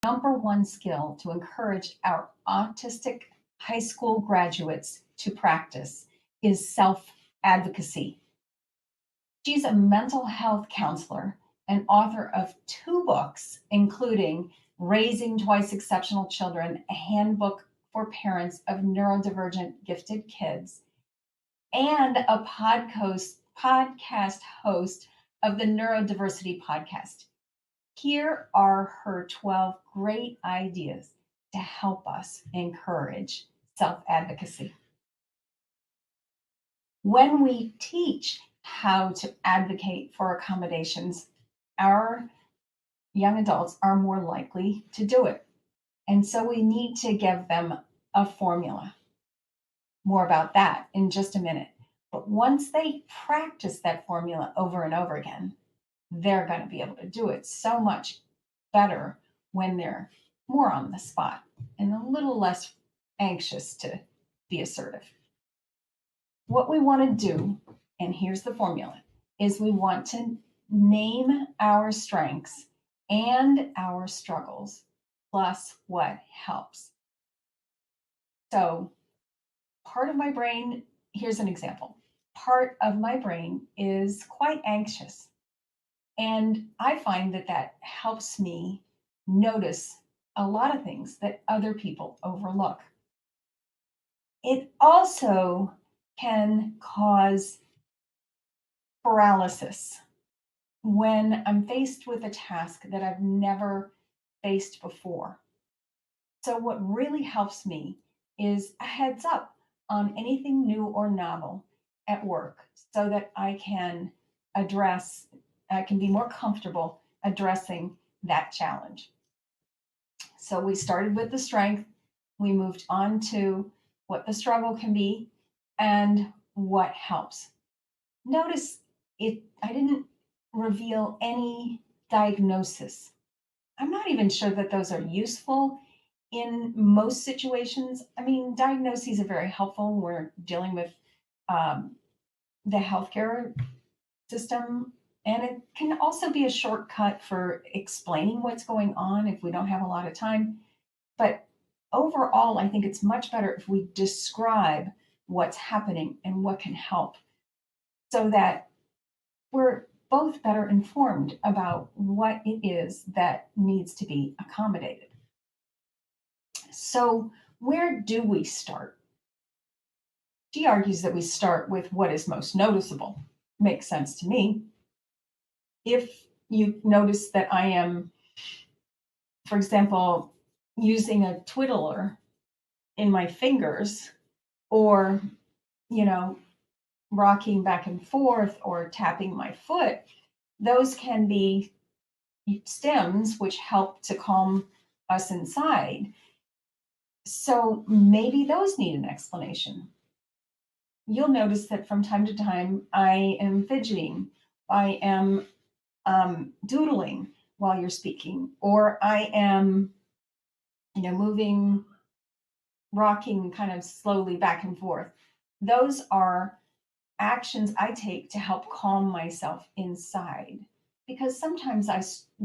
number one skill to encourage our autistic high school graduates to practice is self-advocacy. She's a mental health counselor and author of 2 books, including Raising Twice Exceptional Children, a handbook for parents of neurodivergent gifted kids, and a podcast host of the Neurodiversity Podcast. Here are her 12 great ideas to help us encourage self-advocacy. When we teach how to advocate for accommodations, our young adults are more likely to do it. And so we need to give them a formula. More about that in just a minute. But once they practice that formula over and over again, they're going to be able to do it so much better when they're more on the spot and a little less anxious to be assertive. What we want to do, and here's the formula, is we want to name our strengths and our struggles, plus what helps. So part of my brain, here's an example. Part of my brain is quite anxious. And I find that helps me notice a lot of things that other people overlook. It also can cause paralysis when I'm faced with a task that I've never faced before. So what really helps me is a heads up on anything new or novel at work so that I can be more comfortable addressing that challenge. So we started with the strength, we moved on to what the struggle can be and what helps. Notice I didn't reveal any diagnosis. I'm not even sure that those are useful in most situations. I mean, diagnoses are very helpful when we're dealing with the healthcare system, and it can also be a shortcut for explaining what's going on if we don't have a lot of time. But overall, I think it's much better if we describe what's happening and what can help so that we're both better informed about what it is that needs to be accommodated. So where do we start? She argues that we start with what is most noticeable. Makes sense to me. If you notice that I am, for example, using a twiddler in my fingers or, rocking back and forth or tapping my foot, those can be stems which help to calm us inside. So maybe those need an explanation. You'll notice that from time to time, I am fidgeting, I am doodling while you're speaking, or I am, moving, rocking kind of slowly back and forth. Those are actions I take to help calm myself inside, because sometimes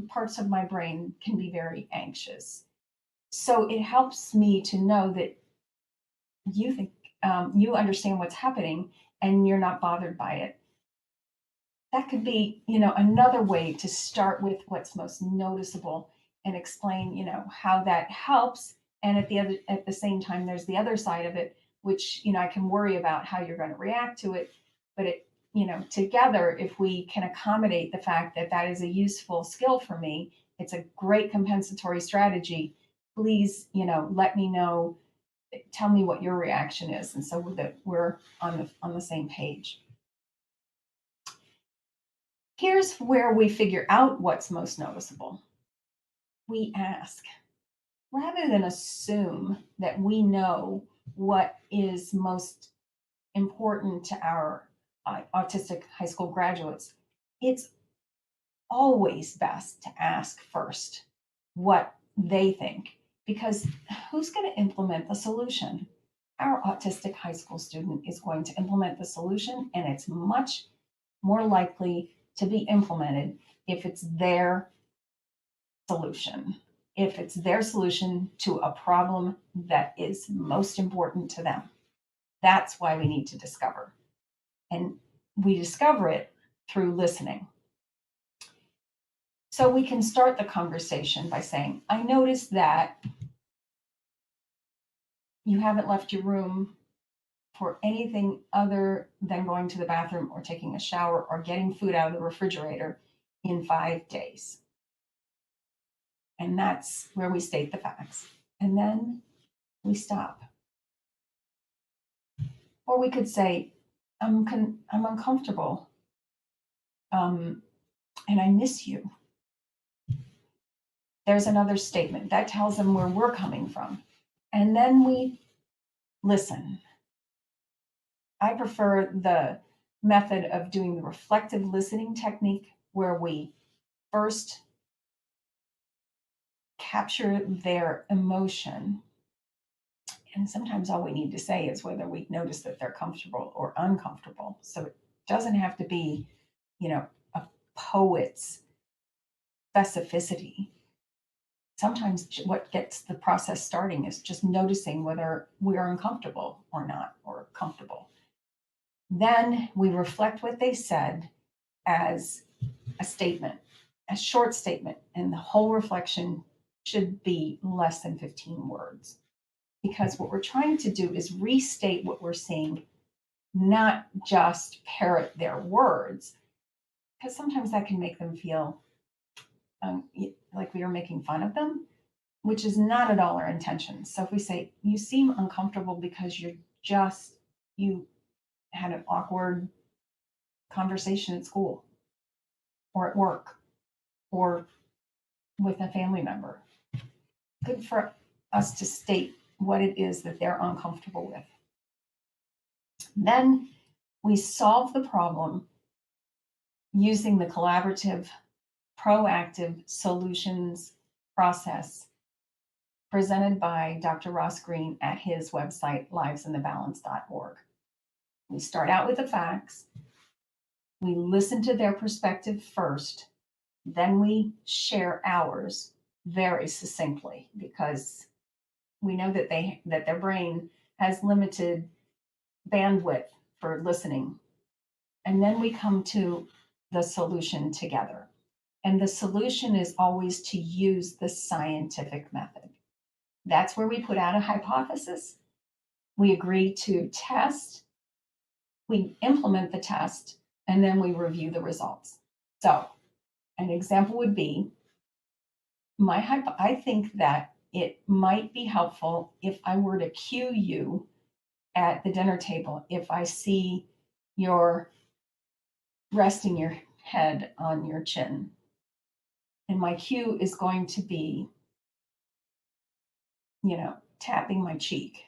parts of my brain can be very anxious. So it helps me to know that you think you understand what's happening and you're not bothered by it. That could be, another way to start with what's most noticeable and explain, how that helps. And at the same time, there's the other side of it, which, I can worry about how you're going to react to it. But together, if we can accommodate the fact that that is a useful skill for me, it's a great compensatory strategy. Please, let me know, tell me what your reaction is. And so that we're on the same page. Here's where we figure out what's most noticeable. We ask, rather than assume that we know what is most important to our autistic high school graduates. It's always best to ask first what they think, because who's going to implement the solution? Our autistic high school student is going to implement the solution, and it's much more likely to be implemented if it's their solution. if it's their solution to a problem that is most important to them. That's why we need to discover. And we discover it through listening. So we can start the conversation by saying, I noticed that you haven't left your room for anything other than going to the bathroom or taking a shower or getting food out of the refrigerator in 5 days. And that's where we state the facts. And then we stop. Or we could say, I'm uncomfortable, and I miss you. There's another statement that tells them where we're coming from. And then we listen. I prefer the method of doing the reflective listening technique, where we first capture their emotion. And sometimes all we need to say is whether we notice that they're comfortable or uncomfortable. So it doesn't have to be, a poet's specificity. Sometimes what gets the process starting is just noticing whether we are uncomfortable or not, or comfortable. Then we reflect what they said as a statement, a short statement, and the whole reflection should be less than 15 words. Because what we're trying to do is restate what we're seeing, not just parrot their words, because sometimes that can make them feel like we are making fun of them, which is not at all our intention. So if we say, you seem uncomfortable because you had an awkward conversation at school or at work or with a family member. Good for us to state what it is that they're uncomfortable with. Then we solve the problem using the collaborative, proactive solutions process presented by Dr. Ross Green at his website, livesinthebalance.org. We start out with the facts. We listen to their perspective first. Then we share ours very succinctly, because we know that their brain has limited bandwidth for listening. And then we come to the solution together. And the solution is always to use the scientific method. That's where we put out a hypothesis. We agree to test. We implement the test, and then we review the results. So an example would be, I think that it might be helpful if I were to cue you at the dinner table if I see you're resting your head on your chin. And my cue is going to be, tapping my cheek.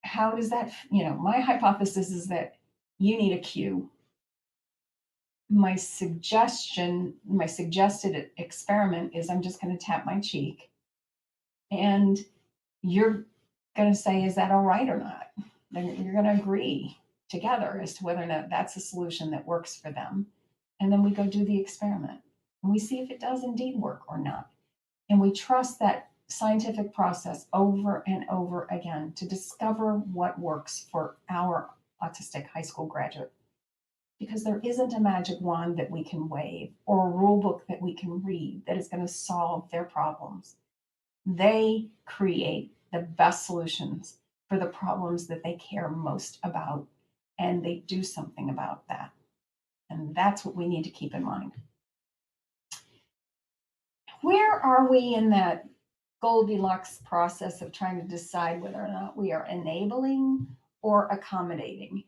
How does that, my hypothesis is that you need a cue. My suggested experiment is I'm just going to tap my cheek, and you're going to say, is that all right or not? Then you're going to agree together as to whether or not that's a solution that works for them. And then we go do the experiment and we see if it does indeed work or not. And we trust that scientific process over and over again to discover what works for our autistic high school graduate. Because there isn't a magic wand that we can wave or a rule book that we can read that is going to solve their problems. They create the best solutions for the problems that they care most about, and they do something about that. And that's what we need to keep in mind. Where are we in that Goldilocks process of trying to decide whether or not we are enabling or accommodating?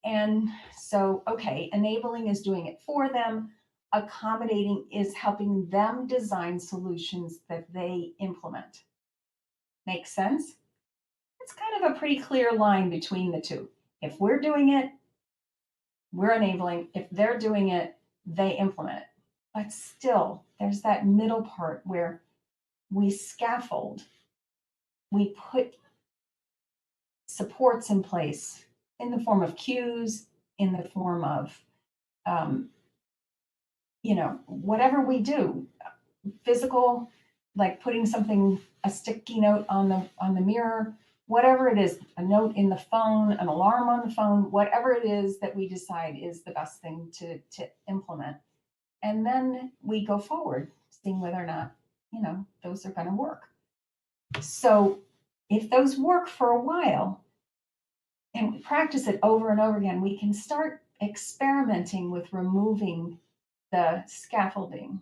And so, okay, enabling is doing it for them. Accommodating is helping them design solutions that they implement. Make sense? It's kind of a pretty clear line between the two. If we're doing it, we're enabling. If they're doing it, they implement it. But still, there's that middle part where we scaffold. We put supports in place in the form of cues, in the form of whatever we do, physical, like putting something, a sticky note on the mirror, whatever it is, a note in the phone, an alarm on the phone, whatever it is that we decide is the best thing to implement. And then we go forward, seeing whether or not, those are going to work. So if those work for a while and we practice it over and over again, we can start experimenting with removing the scaffolding.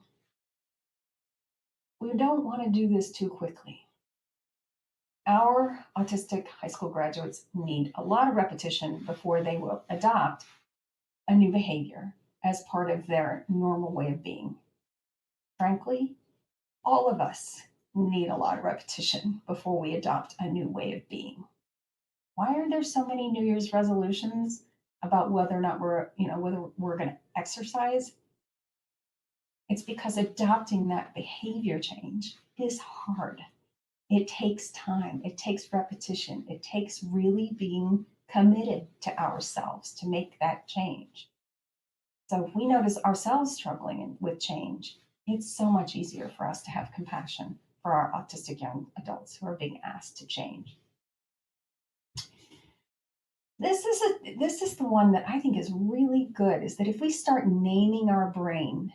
We don't want to do this too quickly. Our autistic high school graduates need a lot of repetition before they will adopt a new behavior as part of their normal way of being. Frankly, all of us need a lot of repetition before we adopt a new way of being. Why are there so many New Year's resolutions about whether or not whether we're going to exercise? It's because adopting that behavior change is hard. It takes time, it takes repetition, it takes really being committed to ourselves to make that change. So if we notice ourselves struggling with change, it's so much easier for us to have compassion for our autistic young adults who are being asked to change. This is the one that I think is really good, is that if we start naming our brain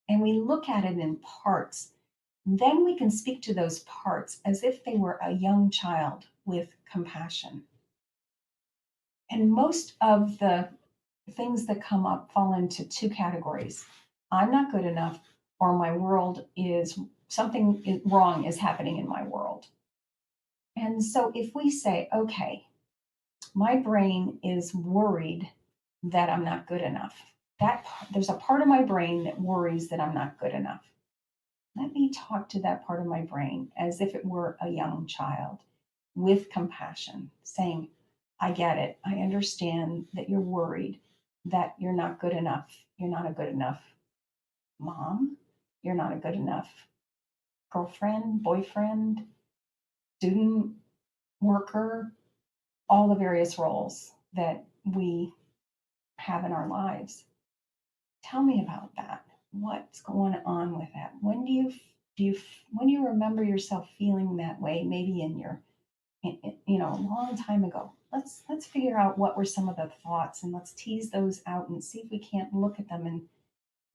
and we look at it in parts, then we can speak to those parts as if they were a young child with compassion. And most of the things that come up fall into two categories. I'm not good enough, or my world is something wrong is happening in my world. And so if we say, okay, my brain is worried that I'm not good enough. There's a part of my brain that worries that I'm not good enough. Let me talk to that part of my brain as if it were a young child with compassion, saying, I get it. I understand that you're worried that you're not good enough. You're not a good enough mom. You're not a good enough girlfriend, boyfriend, student, worker, all the various roles that we have in our lives. Tell me about that. What's going on with that? When do you remember yourself feeling that way? Maybe a long time ago. Let's figure out what were some of the thoughts, and let's tease those out and see if we can't look at them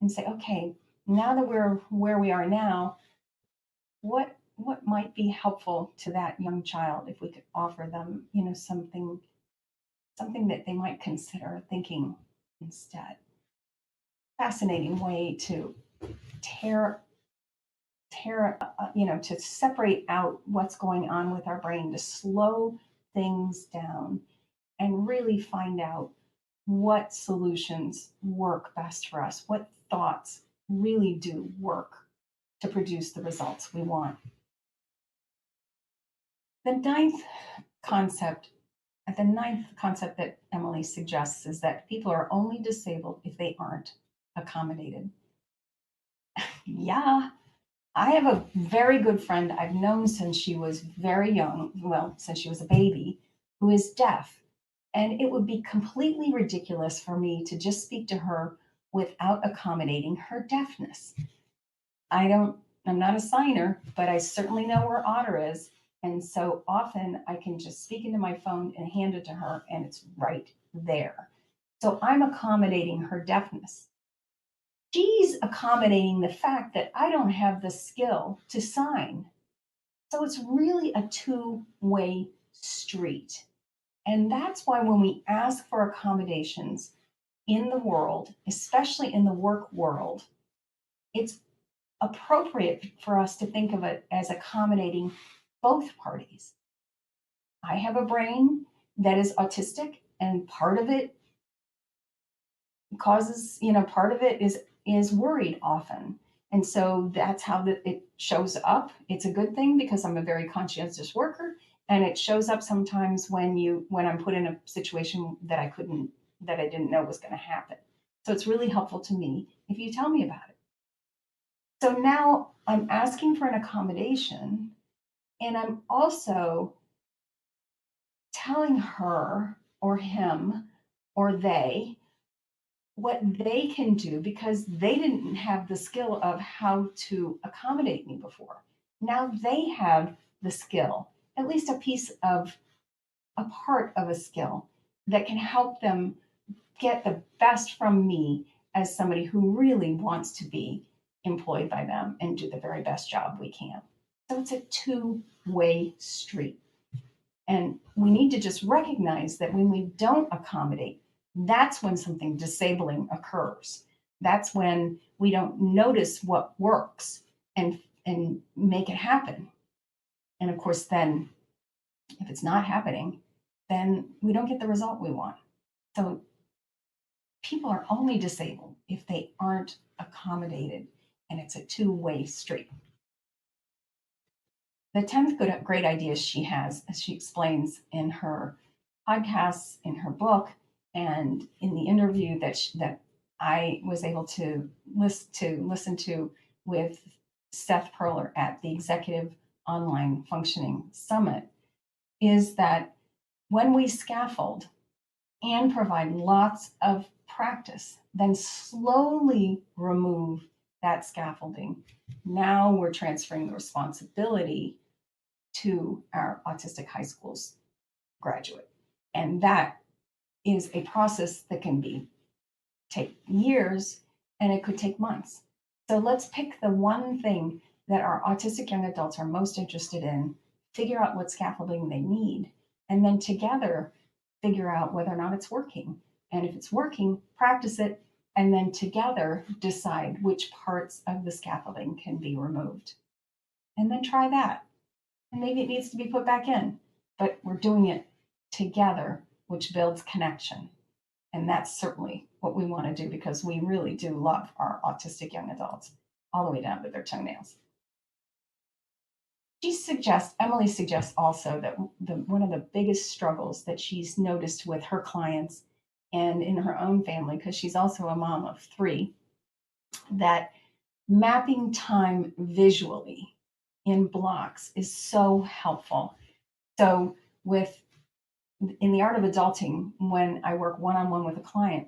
and say, okay, now that we're where we are now, what might be helpful to that young child if we could offer them, something that they might consider thinking instead. Fascinating way to to separate out what's going on with our brain, to slow things down and really find out what solutions work best for us, what thoughts really do work to produce the results we want. The ninth concept that Emily suggests is that people are only disabled if they aren't accommodated. Yeah, I have a very good friend I've known since she was very young, since she was a baby, who is deaf. And it would be completely ridiculous for me to just speak to her without accommodating her deafness. I'm not a signer, but I certainly know where Otter is. And so often I can just speak into my phone and hand it to her, and it's right there. So I'm accommodating her deafness. She's accommodating the fact that I don't have the skill to sign. So it's really a two-way street. And that's why when we ask for accommodations in the world, especially in the work world, it's appropriate for us to think of it as accommodating both parties. I have a brain that is autistic, and part of it is worried often. And so that's how it shows up. It's a good thing because I'm a very conscientious worker, and it shows up sometimes when I'm put in a situation that I didn't know was going to happen. So it's really helpful to me if you tell me about it. So now I'm asking for an accommodation, and I'm also telling her or him or they what they can do, because they didn't have the skill of how to accommodate me before. Now they have the skill, at least a part of a skill that can help them get the best from me as somebody who really wants to be employed by them and do the very best job we can. So it's a two-way street. And we need to just recognize that when we don't accommodate, that's when something disabling occurs. That's when we don't notice what works and make it happen. And of course, then if it's not happening, then we don't get the result we want. So people are only disabled if they aren't accommodated, and it's a two-way street. The 10th great idea she has, as she explains in her podcasts, in her book, and in the interview that I was able to listen to with Seth Perler at the Executive Online Functioning Summit, is that when we scaffold and provide lots of practice, then slowly remove that scaffolding, now we're transferring the responsibility to our autistic high school's graduate. And that is a process that can take years, and it could take months. So let's pick the one thing that our autistic young adults are most interested in, figure out what scaffolding they need, and then together figure out whether or not it's working. And if it's working, practice it, and then together decide which parts of the scaffolding can be removed. And then try that. And maybe it needs to be put back in, but we're doing it together, which builds connection. And that's certainly what we want to do, because we really do love our autistic young adults all the way down to their toenails. Emily suggests also that one of the biggest struggles that she's noticed with her clients and in her own family, because she's also a mom of 3, that mapping time visually in blocks is so helpful. So in the art of adulting, when I work one-on-one with a client,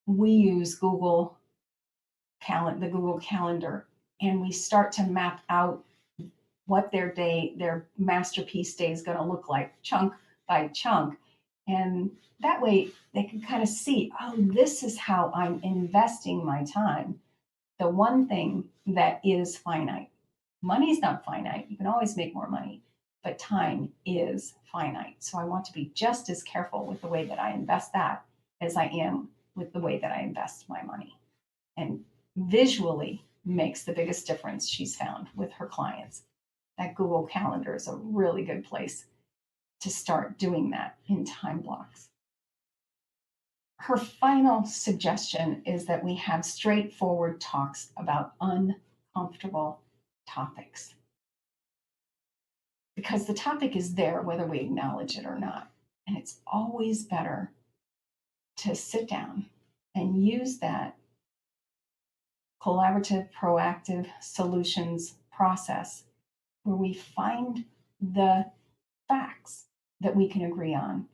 we use the Google Calendar, and we start to map out what their masterpiece day is going to look like, chunk by chunk. And that way they can kind of see, oh, this is how I'm investing my time. The one thing that is finite. Money's not finite. You can always make more money, but time is finite. So I want to be just as careful with the way that I invest that as I am with the way that I invest my money. And visually makes the biggest difference, she's found, with her clients. That Google Calendar is a really good place to start doing that in time blocks. Her final suggestion is that we have straightforward talks about uncomfortable topics. Because the topic is there whether we acknowledge it or not. And it's always better to sit down and use that collaborative, proactive solutions process where we find the facts that we can agree on,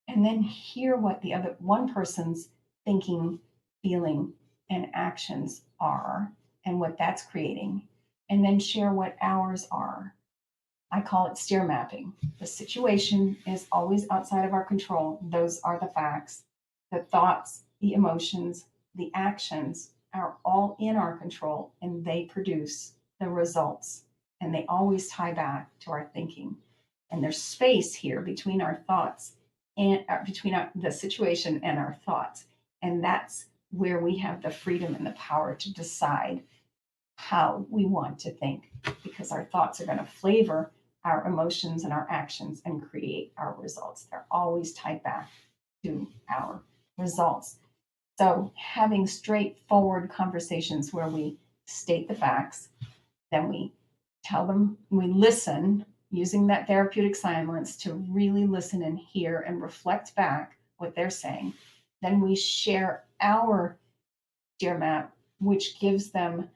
and then hear what the other one person's thinking, feeling, and actions are, and what that's creating, and then share what ours are. I call it steer mapping. The situation is always outside of our control. Those are the facts. The thoughts, the emotions, the actions are all in our control, and they produce the results. And they always tie back to our thinking. And there's space here between our thoughts and between the situation and our thoughts. And that's where we have the freedom and the power to decide how we want to think, because our thoughts are going to flavor our emotions and our actions and create our results. They're always tied back to our results. So having straightforward conversations where we state the facts, then we tell them, we listen, using that therapeutic silence to really listen and hear and reflect back what they're saying. Then we share our steer map, which gives them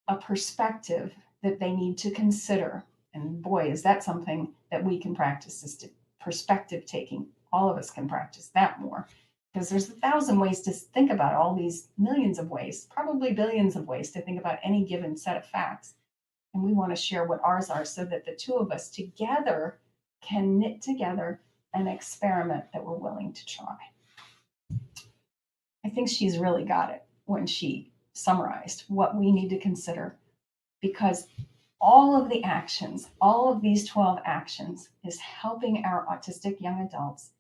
a perspective that they need to consider. And boy, is that something that we can practice, is perspective taking. All of us can practice that more. because there's 1,000 ways to think about all these millions of ways, probably billions of ways to think about any given set of facts. And we want to share what ours are so that the two of us together can knit together an experiment that we're willing to try. I think she's really got it when she summarized what we need to consider, because all of the actions, all of these 12 actions, is helping our autistic young adults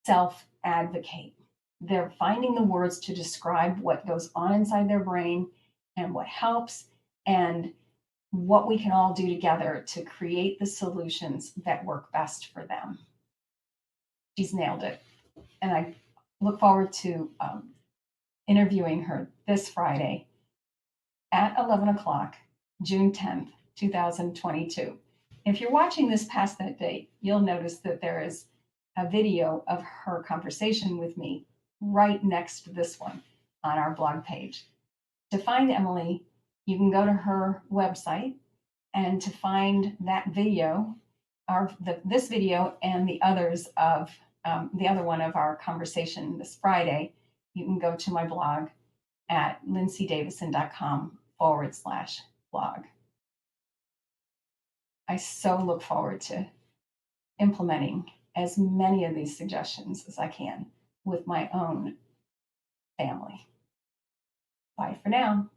self-advocate. They're finding the words to describe what goes on inside their brain and what helps and what we can all do together to create the solutions that work best for them. She's nailed it. And I look forward to interviewing her this Friday at 11 o'clock, June 10th, 2022. If you're watching this past that date, you'll notice that there is a video of her conversation with me right next to this one on our blog page. To find Emily, you can go to her website, and to find that video, this video and the others of the other one of our conversation this Friday, you can go to my blog at lindsaydavidson.com/blog. I so look forward to implementing as many of these suggestions as I can with my own family. Bye for now.